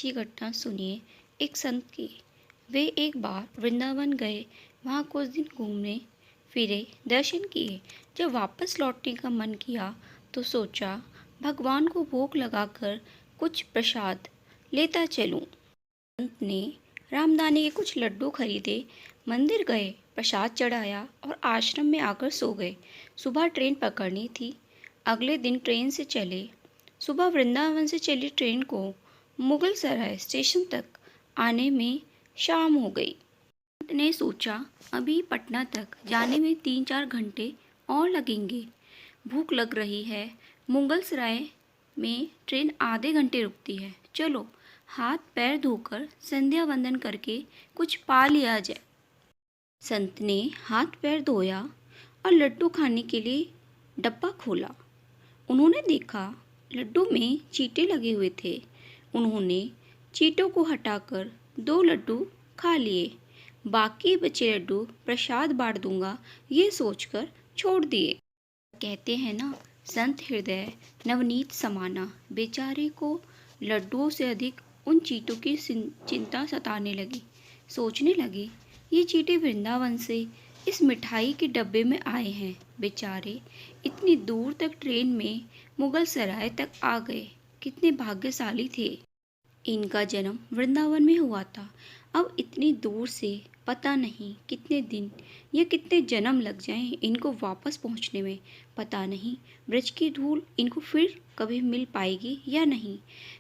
सच्ची घटना सुनिए एक संत की। वे एक बार वृंदावन गए। वहाँ कुछ दिन घूमने फिरे, दर्शन किए। जब वापस लौटने का मन किया तो सोचा भगवान को भोग लगाकर कुछ प्रसाद लेता चलूं। संत ने रामदाने के कुछ लड्डू खरीदे, मंदिर गए, प्रसाद चढ़ाया और आश्रम में आकर सो गए। सुबह ट्रेन पकड़नी थी। अगले दिन ट्रेन से चले। सुबह वृंदावन से चली ट्रेन को मुगल सराय स्टेशन तक आने में शाम हो गई। संत ने सोचा अभी पटना तक जाने में 3-4 घंटे और लगेंगे। भूख लग रही है। मुगल सराय में ट्रेन आधे घंटे रुकती है। चलो हाथ पैर धोकर संध्या वंदन करके कुछ पा लिया जाए। संत ने हाथ पैर धोया और लड्डू खाने के लिए डब्बा खोला। उन्होंने देखा लड्डू में चींटे लगे हुए थे। उन्होंने चींटों को हटाकर 2 लड्डू खा लिए। बाकी बचे लड्डू प्रसाद बांट दूंगा ये सोचकर छोड़ दिए। कहते हैं ना, संत हृदय नवनीत समाना। बेचारे को लड्डुओं से अधिक उन चींटों की चिंता सताने लगी। सोचने लगे ये चींटे वृंदावन से इस मिठाई के डब्बे में आए हैं। बेचारे इतनी दूर तक ट्रेन में मुगल सराय तक आ गए। कितने भाग्यशाली थे। इनका जन्म वृंदावन में हुआ था। अब इतनी दूर से पता नहीं कितने दिन या कितने जन्म लग जाएं इनको वापस पहुंचने में। पता नहीं ब्रज की धूल इनको फिर कभी मिल पाएगी या नहीं।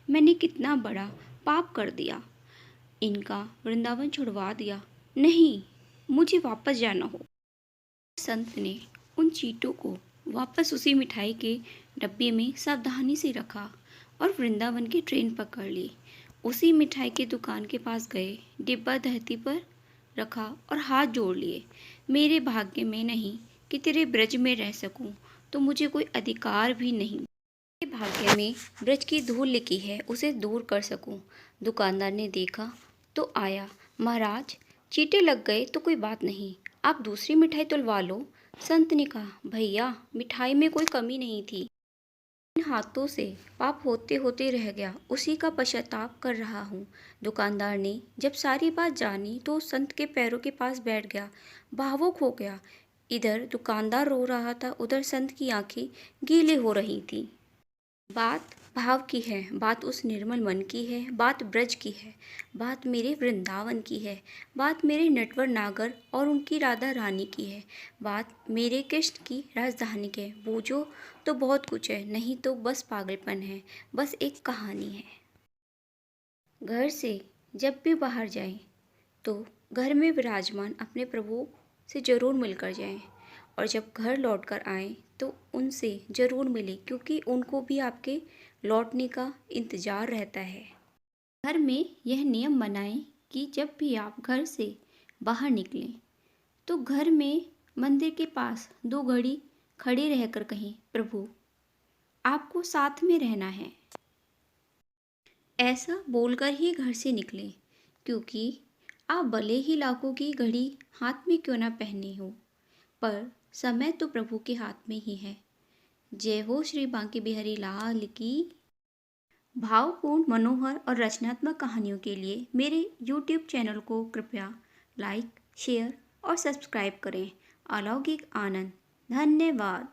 मैंने कितना बड़ा पाप कर दिया। इनका वृंदावन छुड़वा दिया। नहीं, मुझे वापस जाना हो। संत ने उन चींटों को वापस उसी मिठाई के डब्बे में सावधानी से रखा और वृंदावन की ट्रेन पकड़ ली। उसी मिठाई की दुकान के पास गए, डिब्बा धरती पर रखा और हाथ जोड़ लिए। मेरे भाग्य में नहीं कि तेरे ब्रज में रह सकूं, तो मुझे कोई अधिकार भी नहीं। मेरे भाग्य में ब्रज की धूल लिखी है, उसे दूर कर सकूं। दुकानदार ने देखा तो आया। महाराज, चींटे लग गए तो कोई बात नहीं, आप दूसरी मिठाई तुलवा लो। संत ने कहा, भैया मिठाई में कोई कमी नहीं थी। इन हाथों से पाप होते होते रह गया, उसी का पश्चाताप कर रहा हूँ। दुकानदार ने जब सारी बात जानी तो संत के पैरों के पास बैठ गया, भावुक हो गया। इधर दुकानदार रो रहा था, उधर संत की आंखें गीली हो रही थी। बात भाव की है, बात उस निर्मल मन की है, बात ब्रज की है, बात मेरे वृंदावन की है, बात मेरे नटवर नागर और उनकी राधा रानी की है, बात मेरे कृष्ण की राजधानी की है। बूझो तो बहुत कुछ है, नहीं तो बस पागलपन है, बस एक कहानी है। घर से जब भी बाहर जाएं तो घर में विराजमान अपने प्रभु से जरूर मिलकर जाएं, और जब घर लौटकर आएं तो उनसे ज़रूर मिलें, क्योंकि उनको भी आपके लौटने का इंतज़ार रहता है। घर में यह नियम बनाएं कि जब भी आप घर से बाहर निकलें तो घर में मंदिर के पास 2 घड़ी खड़े रहकर कहें, प्रभु आपको साथ में रहना है। ऐसा बोलकर ही घर से निकलें, क्योंकि आप भले ही लाखों की घड़ी हाथ में क्यों ना पहने हो, पर समय तो प्रभु के हाथ में ही है। जय हो श्री बांके बिहारी लाल की। भावपूर्ण, मनोहर और रचनात्मक कहानियों के लिए मेरे YouTube चैनल को कृपया लाइक, शेयर और सब्सक्राइब करें। अलौकिक आनंद। धन्यवाद।